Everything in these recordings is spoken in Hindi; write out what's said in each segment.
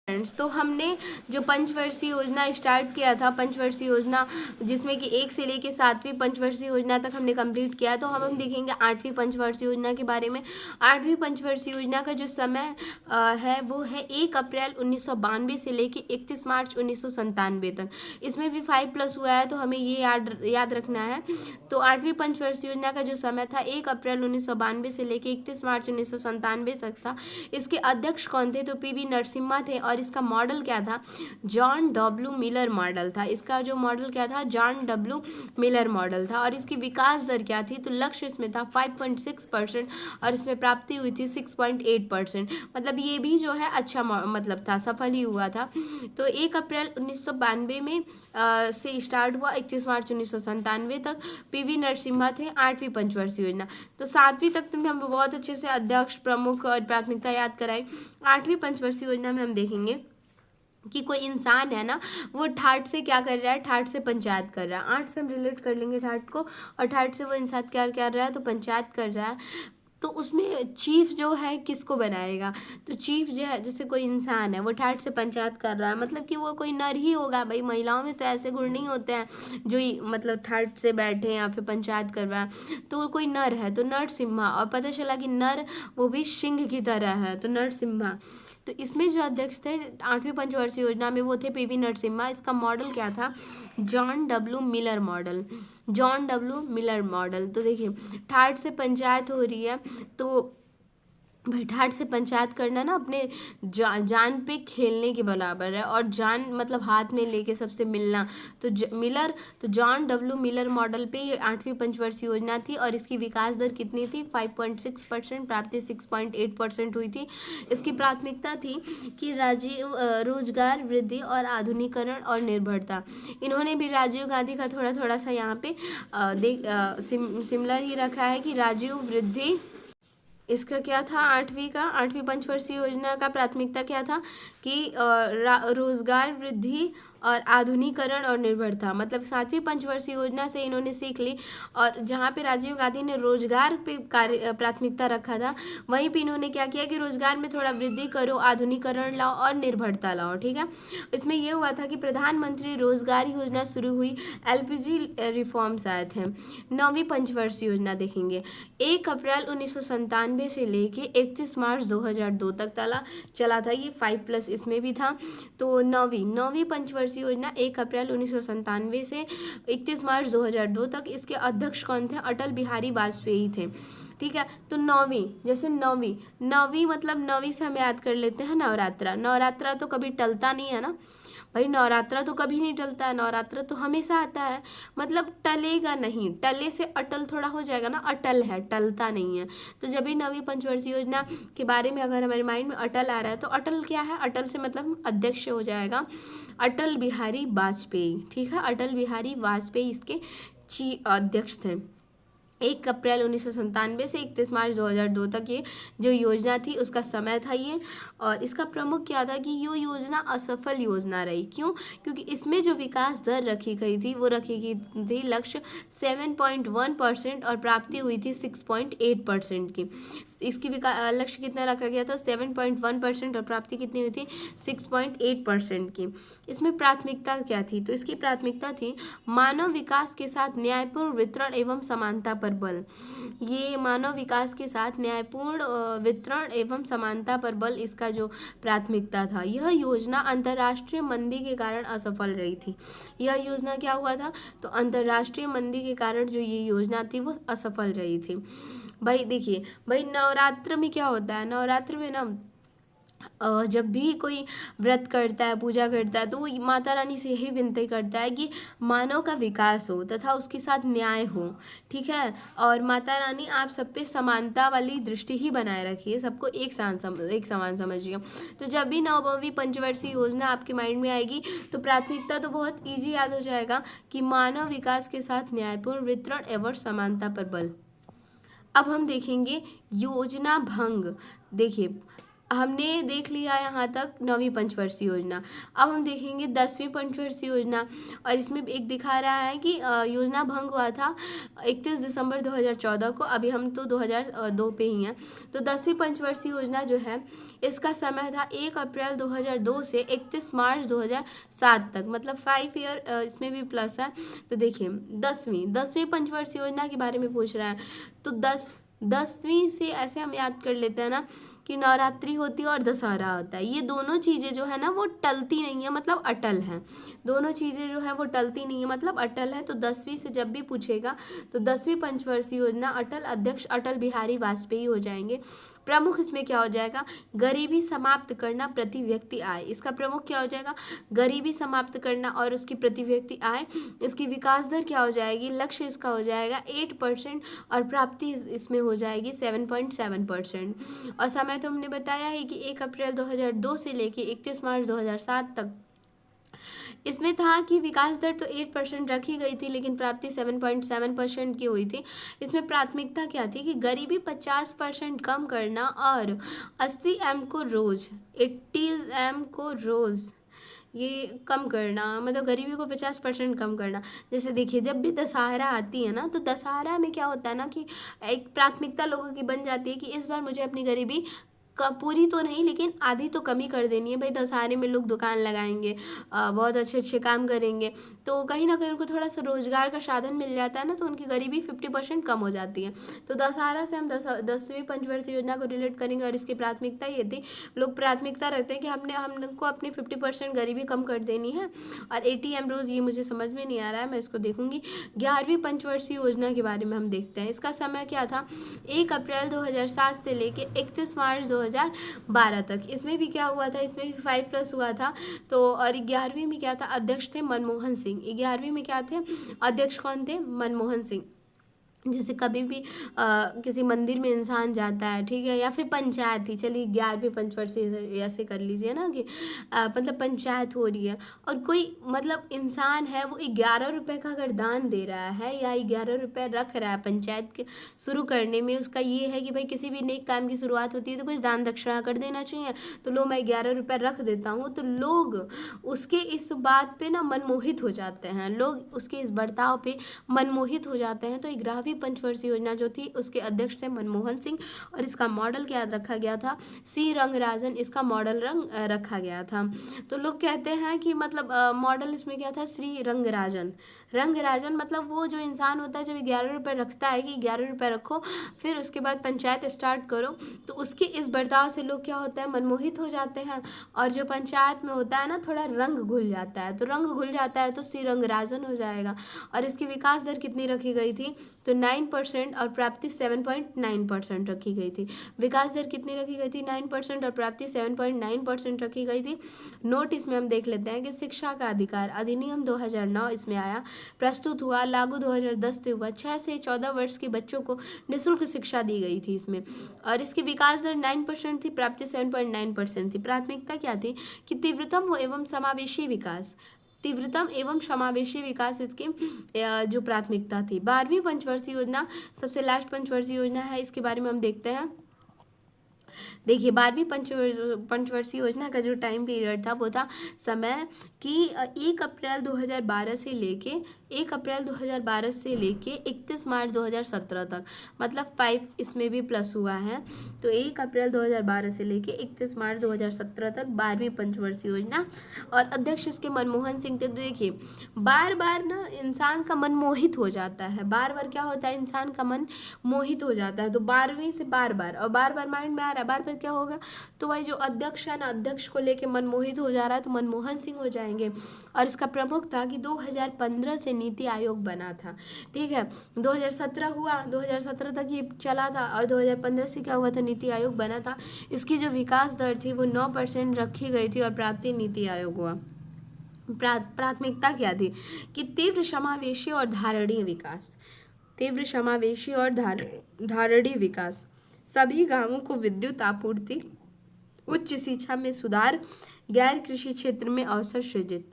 फ्रेंड्स, तो हमने जो पंचवर्षीय योजना स्टार्ट किया था, पंचवर्षीय योजना जिसमें कि 1 से लेके 7वीं पंचवर्षीय योजना तक हमने कंप्लीट किया। तो हम देखेंगे 8वीं पंचवर्षीय योजना के बारे में। 8वीं पंचवर्षीय योजना का जो समय है वो है 1 अप्रैल 1992 से लेके 31 मार्च 1997 तक। इसमें भी 5+ हुआ है, तो हमें ये याद रखना है। तो 8वीं पंचवर्षीय योजना का जो समय था 1 अप्रैल 1992 से लेके 31 मार्च 1997 तक था। इसके अध्यक्ष कौन थे? तो पीवी नरसिम्हा थे। और इसका मॉडल क्या था? जॉन डब्ल्यू मिलर मॉडल था। इसका जो मॉडल क्या था? जॉन डब्ल्यू मिलर मॉडल था। और इसकी विकास दर क्या थी? तो लक्ष्य इसमें था 5.6% और इसमें प्राप्ति हुई थी 6.8%। मतलब ये भी जो है अच्छा मतलब था, सफल ही हुआ था। तो 1 अप्रैल 1992 में से स्टार्ट हुआ, 31 मार्च 1997 तक। पीवी नरसिम्हा थे। 8वीं पंचवर्षीय योजना, तो 7वीं तक तुमने हम बहुत अच्छे से अध्यक्ष, प्रमुख और प्राथमिकता याद कराई। 8वीं पंचवर्षीय योजना में हम देखेंगे कि कोई इंसान है ना, वो ठाट से क्या कर रहा है? ठाट से पंचायत कर रहा है। 8 से हम रिलेट कर लेंगे ठाट को, और ठाट से वो इंसान क्या कर रहा है? तो पंचायत कर रहा है। तो उसमें चीफ जो है किसको बनाएगा? तो चीफ जो है, जैसे कोई इंसान है वो ठाट से पंचायत कर रहा है, मतलब कि वो कोई नर ही होगा भाई। महिलाओं में तो ऐसे गुण नहीं होते हैं जो मतलब ठाट से बैठे या फिर पंचायत कर रहा है। तो कोई नर है तो नरसिम्हा, और पता चला कि नर वो भी सिंह की तरह है, तो नरसिम्हा। तो इसमें जो अध्यक्ष थे 8वीं पंचवर्षीय योजना में वो थे पीवी नरसिम्हा। इसका मॉडल क्या था? John W Miller model. John W Miller model. तो देखिए, ठाट से पंचायत हो रही है, तो भाई ठाट से पंचायत करना ना अपने जान पे खेलने के बराबर है। और जान मतलब हाथ में लेके सबसे मिलना। तो मिलर, तो जॉन डब्ल्यू मिलर मॉडल पे ये 8वीं पंचवर्षीय योजना थी। और इसकी विकास दर कितनी थी? 5.6%, प्राप्ति 6.8% हुई थी। इसकी प्राथमिकता थी कि राजीव रोजगार वृद्धि और आधुनिकीकरण और निर्भरता। इन्होंने भी राजीव गांधी का थोड़ा थोड़ा सा यहाँ पे सिमिलर ही रखा है कि राजीव वृद्धि। इसका क्या था? 8वीं पंचवर्षीय योजना का प्राथमिकता क्या था? कि रोजगार वृद्धि और आधुनिकीकरण और निर्भरता। मतलब 7वीं पंचवर्षीय योजना से इन्होंने सीख ली। और जहाँ पे राजीव गांधी ने रोजगार पे प्राथमिकता रखा था, वहीं पे इन्होंने क्या किया कि रोजगार में थोड़ा वृद्धि करो, आधुनिकीकरण लाओ और निर्भरता लाओ। ठीक है, इसमें यह हुआ था कि प्रधानमंत्री रोजगार योजना शुरू हुई, एलपीजी रिफॉर्म्स आए थे। 9वीं पंचवर्षीय योजना देखेंगे, 1 अप्रैल 1997 से लेके 31 मार्च 2002 तक चला था। ये 5+ इसमें भी था। तो नौवीं पंचवर्षीय योजना 1 अप्रैल 1997 से 31 मार्च 2002 तक। इसके अध्यक्ष कौन थे? अटल बिहारी वाजपेयी थे। ठीक है, तो नौवीं मतलब नौवीं से हम याद कर लेते हैं नवरात्रा। नवरात्रा तो कभी टलता नहीं है ना भाई, नवरात्रा तो कभी नहीं टलता है, नवरात्रा तो हमेशा आता है। मतलब टलेगा नहीं, टले से अटल थोड़ा हो जाएगा ना, अटल है, टलता नहीं है। तो जब भी 9वीं पंचवर्षीय योजना के बारे में अगर हमारे माइंड में अटल आ रहा है, तो अटल क्या है? अटल से मतलब अध्यक्ष हो जाएगा अटल बिहारी वाजपेयी। ठीक है, अटल बिहारी वाजपेयी इसके अध्यक्ष थे। 1 अप्रैल 1997 से 31 मार्च 2002 तक ये जो योजना थी उसका समय था ये। और इसका प्रमुख क्या था कि ये योजना असफल योजना रही। क्यों? क्योंकि इसमें जो विकास दर रखी गई थी वो रखी गई थी लक्ष्य 7.1% और प्राप्ति हुई थी 6.8% की। इसकी लक्ष्य कितना रखा गया था? 7.1% और प्राप्ति कितनी हुई थी? 6.8% की। इसमें प्राथमिकता क्या थी? तो इसकी प्राथमिकता थी मानव विकास के साथ न्यायपूर्ण वितरण एवं समानता पर बल। ये मानव विकास के साथ न्यायपूर्ण वितरण एवं समानता पर बल इसका जो प्राथमिकता था। यह योजना अंतर्राष्ट्रीय मंदी के कारण असफल रही थी। यह योजना क्या हुआ था? तो अंतर्राष्ट्रीय मंदी के कारण जो ये योजना थी वो असफल रही थी। भाई देखिए, भाई नवरात्र में क्या होता है? नवरात्र में ना जब भी कोई व्रत करता है, पूजा करता है, तो वो माता रानी से यही विनती करता है कि मानव का विकास हो तथा उसके साथ न्याय हो। ठीक है, और माता रानी आप सब पे समानता वाली दृष्टि ही बनाए रखिए, सबको एक समान समझिए। तो जब भी 9वीं पंचवर्षीय योजना आपके माइंड में आएगी तो प्राथमिकता तो बहुत ईजी याद हो जाएगा कि मानव विकास के साथ न्यायपूर्ण वितरण एवं समानता पर बल। अब हम देखेंगे योजना भंग। देखिए, हमने देख लिया यहाँ तक 9वीं पंचवर्षीय योजना। अब हम देखेंगे 10वीं पंचवर्षीय योजना, और इसमें एक दिखा रहा है कि योजना भंग हुआ था 31 दिसंबर 2014 को। अभी हम तो 2002 पे ही हैं। तो 10वीं पंचवर्षीय योजना जो है इसका समय था 1 अप्रैल 2002 से 31 मार्च 2007 तक, मतलब 5 ईयर इसमें भी प्लस है। तो देखिए 10वीं पंचवर्षीय योजना के बारे में पूछ रहा है। तो 10वीं से ऐसे हम याद कर लेते हैं ना कि नवरात्रि होती है और दशहरा होता है। ये दोनों चीज़ें जो है ना वो टलती नहीं है, मतलब अटल हैं। दोनों चीज़ें जो है वो टलती नहीं है, मतलब अटल है। तो 10वीं से जब भी पूछेगा तो 10वीं पंचवर्षीय योजना अटल अध्यक्ष अटल बिहारी वाजपेयी हो जाएंगे। प्रमुख इसमें क्या हो जाएगा, गरीबी समाप्त करना, प्रति व्यक्ति आय। इसका प्रमुख क्या हो जाएगा, गरीबी समाप्त करना और उसकी प्रति व्यक्ति आय। इसकी विकास दर क्या हो जाएगी, लक्ष्य इसका हो जाएगा 8% और प्राप्ति इसमें हो जाएगी 7.7%। और समय तो हमने बताया है कि 1 अप्रैल 2002 से लेके 31 मार्च 2007 तक इसमें था कि विकास दर तो 8% रखी गई थी, लेकिन प्राप्ति 7.7% की हुई थी। इसमें प्राथमिकता क्या थी कि गरीबी 50% कम करना और 80 एम को रोज़ 80 एम को रोज़ ये कम करना, मतलब गरीबी को 50% कम करना। जैसे देखिए जब भी दशहरा आती है ना, तो दशहरा में क्या होता है ना कि एक प्राथमिकता लोगों की बन जाती है कि इस बार मुझे अपनी गरीबी पूरी तो नहीं लेकिन आधी तो कमी कर देनी है। भाई दशहरे में लोग दुकान लगाएंगे, बहुत अच्छे अच्छे काम करेंगे, तो कहीं ना कहीं उनको थोड़ा सा रोजगार का साधन मिल जाता है ना, तो उनकी गरीबी 50% कम हो जाती है। तो दशहरा से हम 10वीं पंचवर्षीय योजना को रिलेट करेंगे, और इसकी प्राथमिकता ये थी, लोग प्राथमिकता रखते हैं कि हमको अपनी 50% गरीबी कम कर देनी है। और ATM रोज़ ये मुझे समझ में नहीं आ रहा है, मैं इसको देखूंगी। 11वीं पंचवर्षीय योजना के बारे में हम देखते हैं। इसका समय क्या था, 1 अप्रैल 2007 से लेके 31 मार्च 2012 तक। इसमें भी क्या हुआ था, इसमें भी 5+ हुआ था। तो और 11वीं में क्या था, अध्यक्ष थे मनमोहन सिंह। 11वीं में क्या थे, अध्यक्ष कौन थे, मनमोहन सिंह। जैसे कभी भी किसी मंदिर में इंसान जाता है, ठीक है, या फिर पंचायत ही, चलिए 11वीं पंचवर्षीय ऐसे कर लीजिए ना कि मतलब पंचायत हो रही है और कोई मतलब इंसान है वो 11 रुपये का अगर दान दे रहा है या 11 रुपये रख रहा है पंचायत के शुरू करने में, उसका ये है कि भाई किसी भी नेक काम की शुरुआत होती है तो कुछ दान दक्षिणा कर देना चाहिए। तो लो मैं 11 रुपये रख देता हूँ, तो लोग उसके इस बात पे ना मनमोहित हो जाते हैं, लोग उसके इस बर्ताव पे मनमोहित हो जाते हैं। तो 11वीं पंचवर्षीय योजना जो थी उसके अध्यक्ष थे मनमोहन सिंह, और इसका मॉडल क्या रखा गया था, सी रंगराजन इसका मॉडल रंग रखा गया था। तो लोग कहते हैं कि मतलब मॉडल इसमें क्या था, श्री रंगराजन मतलब वो जो इंसान होता है जब 11 रुपये रखता है कि 11 रुपये रखो फिर उसके बाद पंचायत स्टार्ट करो, तो उसके इस बर्ताव से लोग क्या होता है, मनमोहित हो जाते हैं। और जो पंचायत में होता है ना थोड़ा रंग घुल जाता है, तो रंग घुल जाता है तो श्री रंगराजन हो जाएगा। और इसकी विकास दर कितनी रखी गई थी, तो 9% और प्राप्ति 7.9% रखी गई थी। विकास दर कितनी रखी गई थी, 9% और प्राप्ति 7.9% रखी गई थी। नोट इसमें हम देख लेते हैं कि शिक्षा का अधिकार अधिनियम 2009 इसमें आया, प्रस्तुत हुआ, लागू 2010 से हुआ। 6 से 14 वर्ष के बच्चों को निःशुल्क शिक्षा दी गई थी इसमें। और इसकी विकास दर 9% थी, प्राप्ति 7.9% थी। प्राथमिकता क्या थी कि तीव्रतम एवं समावेशी विकास इसकी जो प्राथमिकता थी। 12वीं पंचवर्षीय योजना सबसे लास्ट पंचवर्षीय योजना है, इसके बारे में हम देखते हैं। देखिए 12वीं पंचवर्षीय योजना का जो टाइम पीरियड था वो था समय कि 1 अप्रैल 2012 से लेके 31 मार्च 2017 तक, मतलब 5 इसमें भी प्लस हुआ है। तो 1 अप्रैल 2012 से लेके 31 मार्च 2017 तक 12वीं पंचवर्षीय योजना, और अध्यक्ष इसके मनमोहन सिंह थे। तो देखिए बार बार ना इंसान का मन मोहित हो जाता है, बार बार क्या होता है, इंसान का मन मोहित हो जाता है। तो 12वीं से बार बार माइंड में आ रहा है, बार बार क्या होगा, तो भाई जो अध्यक्ष है ना, अध्यक्ष को लेके मनमोहित हो जा रहा है तो मनमोहन सिंह हो जाएंगे। और इसका प्रमुख था कि 2015 से नीति आयोग बना था, ठीक है, 2017 हुआ, 2017 तक ये चला था और 2015 से क्या हुआ था, नीति आयोग बना था। इसकी जो विकास दर थी वो 9% रखी गई थी और प्राप्ति नीति आयोग हुआ। प्राथमिकता क्या थी कि तीव्र समावेशी और धारणीय विकास, सभी गांवों को विद्युत आपूर्ति, उच्च शिक्षा में सुधार, गैर कृषि क्षेत्र में अवसर सृजित।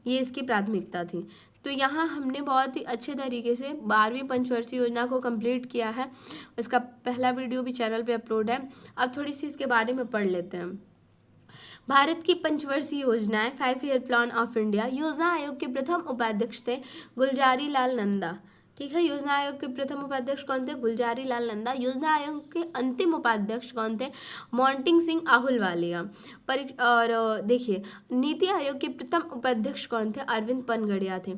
ये इसकी प्राथमिकता थी। तो यहाँ हमने बहुत ही अच्छे तरीके से 12वीं पंचवर्षीय योजना को कंप्लीट किया है। इसका पहला वीडियो भी चैनल पे अपलोड है। अब थोड़ी सी इसके बारे में पढ़ लेते हैं। भारत की पंचवर्षीय योजनाएं 5 ईयर प्लान ऑफ इंडिया। योजना आयोग के प्रथम उपाध्यक्ष थे गुलजारी लाल नंदा। ठीक है, योजना आयोग के प्रथम उपाध्यक्ष कौन थे? गुलजारी लाल नंदा। योजना आयोग के अंतिम उपाध्यक्ष कौन थे? मोंटिंग सिंह आहलूवालिया। और देखिए, नीति आयोग के प्रथम उपाध्यक्ष कौन थे? अरविंद पनगड़िया थे।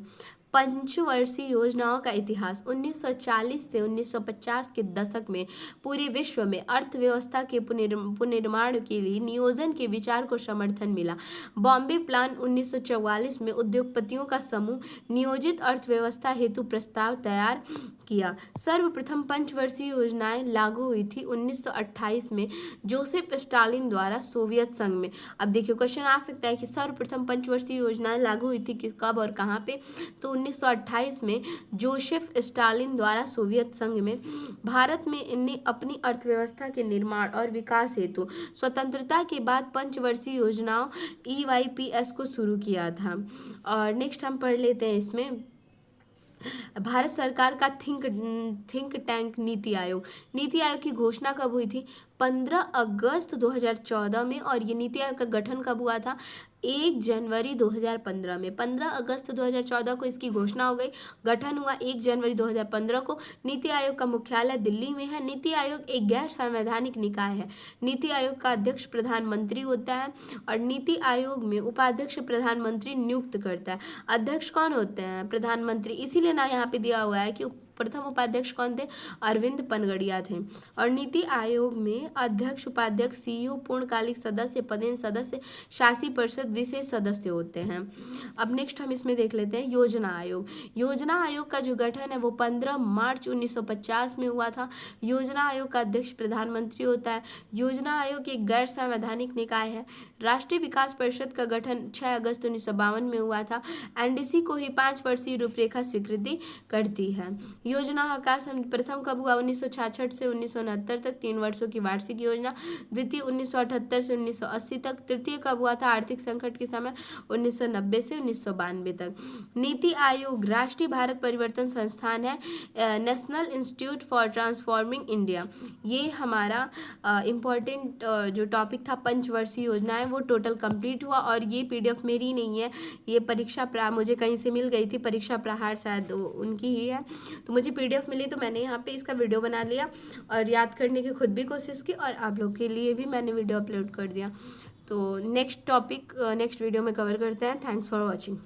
पंचवर्षीय योजनाओं का इतिहास 1940 से 1950 के दशक में पूरे विश्व में अर्थव्यवस्था के पुनर्निर्माण के लिए नियोजन के विचार को समर्थन मिला। बॉम्बे प्लान 1944 में उद्योगपतियों का समूह नियोजित अर्थव्यवस्था हेतु प्रस्ताव तैयार किया। सर्वप्रथम पंचवर्षीय योजनाएं लागू हुई थी 1928 में जोसेफ स्टालिन द्वारा सोवियत संघ में। अब देखिए, क्वेश्चन आ सकता है कि सर्वप्रथम पंचवर्षीय योजनाएं लागू हुई थी कब और कहाँ पे? तो 1928 में जोसेफ स्टालिन द्वारा सोवियत संघ में। भारत में इनने अपनी अर्थव्यवस्था के निर्माण और विकास हेतु स्वतंत्रता के बाद पंचवर्षीय योजनाओं EYPS को शुरू किया था। और नेक्स्ट हम पढ़ लेते हैं इसमें भारत सरकार का थिंक टैंक नीति आयोग। नीति आयोग की घोषणा कब हुई थी? 15 अगस्त 2014 में। और ये नीति आयोग का गठन कब हुआ था? 1 जनवरी 2015 में। 15 अगस्त 2014 को इसकी घोषणा हो गई, गठन हुआ 1 जनवरी 2015 को। नीति आयोग का मुख्यालय दिल्ली में है। नीति आयोग एक गैर संवैधानिक निकाय है। नीति आयोग का अध्यक्ष प्रधानमंत्री होता है और नीति आयोग में उपाध्यक्ष प्रधानमंत्री नियुक्त करता है। अध्यक्ष कौन होते हैं? प्रधानमंत्री। इसीलिए ना यहाँ पे दिया हुआ है कि प्रथम उपाध्यक्ष कौन थे? अरविंद पनगड़िया थे। और नीति आयोग में अध्यक्ष, उपाध्यक्ष, CEO, पूर्णकालिक सदस्य, पदेन सदस्य, शासी परिषद विशेष सदस्य होते हैं। अब नेक्स्ट हम इसमें देख लेते हैं योजना आयोग। योजना आयोग का जो गठन है वो 15 मार्च 1950 में हुआ था। योजना आयोग का अध्यक्ष प्रधानमंत्री होता है। योजना आयोग एक गैर संवैधानिक निकाय है। राष्ट्रीय विकास परिषद का गठन 6 अगस्त 1952 में हुआ था। NDC को ही 5 वर्षीय रूपरेखा स्वीकृति करती है। योजना आकाश प्रथम कब हुआ? 1966 से 1969 तक 3 वर्षों की वार्षिक योजना। द्वितीय 1978 से 1980 तक। तृतीय कब हुआ था? आर्थिक संकट के समय 1990 से 1992 तक। नीति आयोग राष्ट्रीय भारत परिवर्तन संस्थान है, national institute for transforming India. ये हमारा इम्पोर्टेंट जो टॉपिक था पंचवर्षीय योजनाएं वो टोटल कंप्लीट हुआ। और ये PDF मेरी नहीं है, ये परीक्षा मुझे कहीं से मिल गई थी, परीक्षा प्रहार शायद उनकी ही है। तो मुझे PDF मिली तो मैंने यहाँ पे इसका वीडियो बना लिया और याद करने की खुद भी कोशिश की और आप लोग के लिए भी मैंने वीडियो अपलोड कर दिया। तो नेक्स्ट टॉपिक नेक्स्ट वीडियो में कवर करते हैं। Thanks for watching.